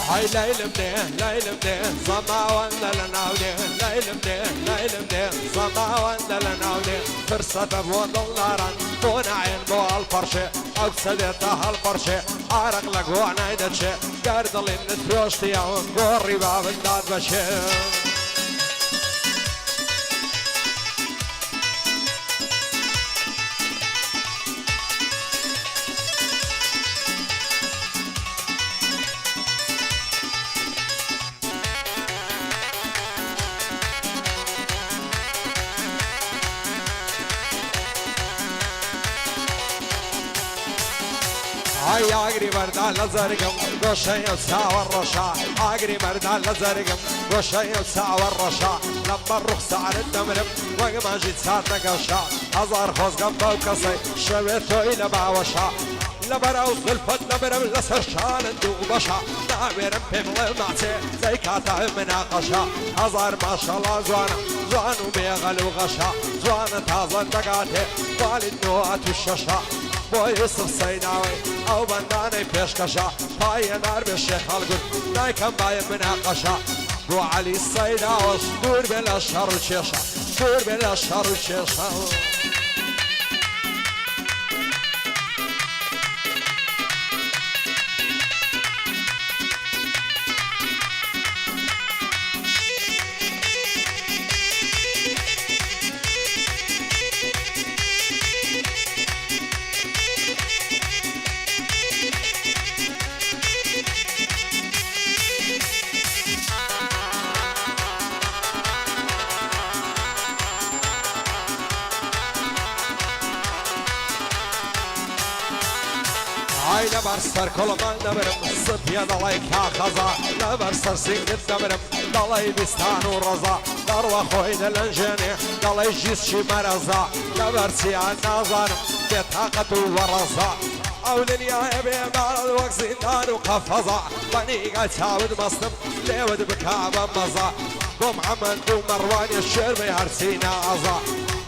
هاي ليل منين ليل منين صما ولا لناولين ليل منين ليل منين صما ولا لناولين فرصة بود النارن بون عين بو الفرشة أو سدتها الفرشة عرق لقوانا يدتشي قرد اللي نتروشتي يوم قوري باب الداد بشي هاي اقري بردان لزرقم قشي وساوى الرشا اقري بردان لزرقم قشي وساوى الرشا لما الرخص على الدمرم وقما جيت ساتنا قشا هزار خوز قم بوكسي شويتو الى باوشا لبرا وصل فد نبرم لسر شان ندوق بشا نامرم بمغل معتي زي كاتا مناقشا هزار ما شاء الله زوانا زوانو بيغل وغشا زوانا تازن دقاتي والد نوات الششا بو يوسف سيناوي او بنداني بيشكشا باي نار بالشيخ القد نايكم باي مناقشا بو علي السيناوي صدور بلا شر الشيشة صدور بلا شر الشيشة هاي لبرسر كل ما نبرم صبيا ضلي كاخزا لبرسر سيد نبرم ضلي بستان ورزا داروا خوين الانجاني ضلي جيس شي مرزا لبرسي عن نظر بطاقة ورزا أولن يا ابي مال الوقت زندان وقفزا بني قال تاود مصنف ليود بكعبة مزا بو محمد بو مروان الشير بيهرسينا عزا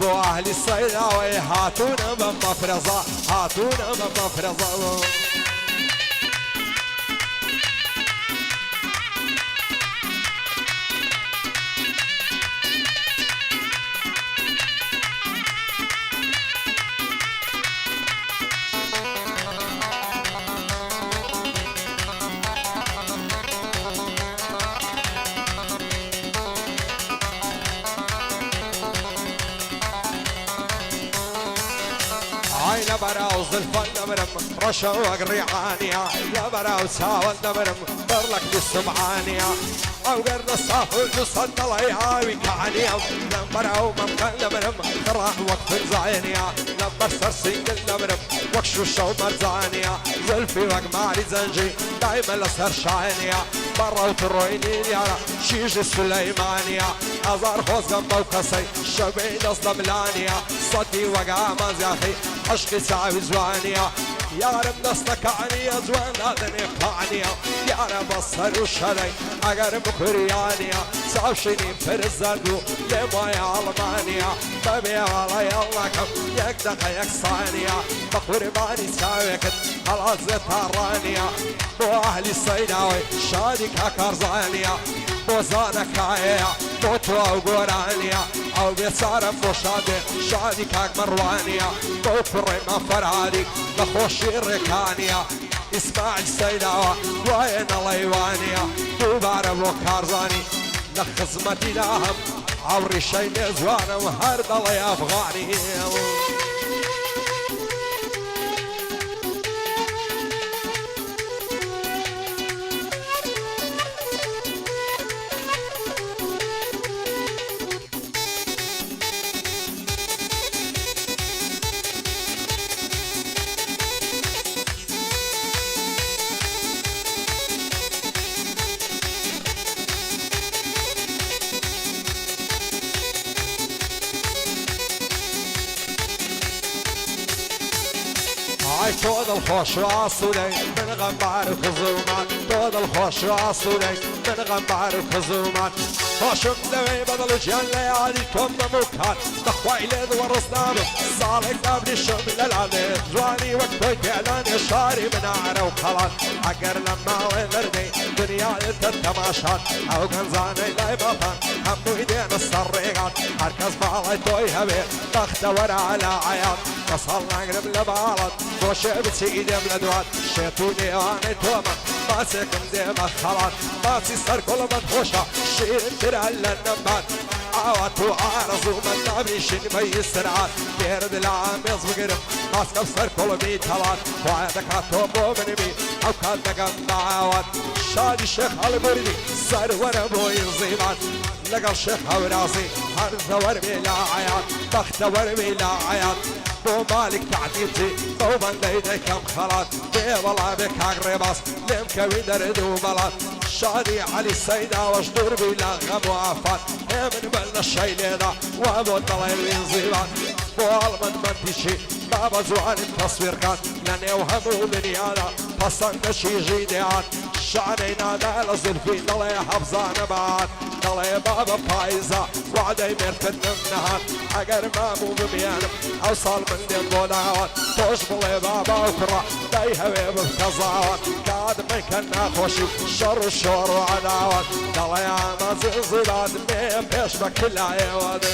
بو اهل الصيداوي هاتونا من مفرزا هاتونا من مفرزا هاي لبراو زلفان نبرم رشا وقريعانيا لبراو ساوان نبرم برلك بالسمعانيا او قرد الصافل نصد الله يهاوي كعنيا لبراو ممكن نبرم خراح وقف زعينيا لبر سرسنجل نبرم وكشو الشو مرزانيا زلفي وقماري زنجي دايما لسر شاينيا برا وترويني يارا شيج السليمانيا ازار خوز قم بوكسي شبين اصلا ملانيا صدي وقامز يا اخي عشقي ساوي زوانيا يا رب نصلك عني زوان هذا نفعنيا يا رب الصر وشري اقرب كريانيا سافشني فرزردو لما يا المانيا ببيع على يلا كم يقدق يكسانيا بقرباني ساويكت خلاص ترانيا بو اهلي الصيداوي شادي كاكرزانيا بو زانك عيا بو توا وقرانيا او بيصارف وشادي شادي كاك مروانيا بو فرما فرعادي بخوشي الركانيا اسماعيل السيداوي وين الايوانيا دوباره وكارزاني لخزمتي لهم عوري شي نزوانه وهرد الله افغاني هاي تود الخوش وعصولي من غنبار الخزومات تود الخوش وعصولي من غنبار الخزومات فاشم دوي بدل جيان ليالي كم مكان تخويلي ورصنامي صالك نابني الشمل العالي جواني وقتك اعلاني شاري من عرا وخلاص عقر لما ومردي دنيا التماشات او كنزاني لاي بطن همو ايدين السريقات هركز بالي توي هبي تختور على عيال وصلنا قرب لبالط بوشي بتسيدي ملدوات شيطوني واني توما ما سكن ديما خلاص ما تسر كل مدخوشة شير ترى النبات عوات وعارض ومن نابريشن مي السرعات بيرد العام يصبقرم ماسك بسر كل ميت هلات وعيدك هاتوبو من مي او كان دقم عوات شادي الشيخ البردي سر وربو ينزيبات لقى الشيخ وراسي هرث ورمي لا عيات بخت ورمي لا عيات بو مالك تعديتي بو من ليدي كم خلات بي والله بك عقرباس لمكوي درد وبلات شادي علي السيدة واشدور بلا غم وعفات من بلنا الشي ليدا وابو الضليل ينزيبات بو المن منتشي بابا زوان التصوير كان لاني وهمو مني انا فصلنا شي جيديات شعرنا لا زلفي ضلي حفظان بعد ضلي بابا فايزة وعدي مرتن النهار اقر ما مو بميانم اوصل من دين ضلاوات توش بلي بابا وكرة داي هوي بفتزاوات قاد مكنا خوشي شر الشور وعداوات ضلي عما زلزلات مين بيش بكل عيوات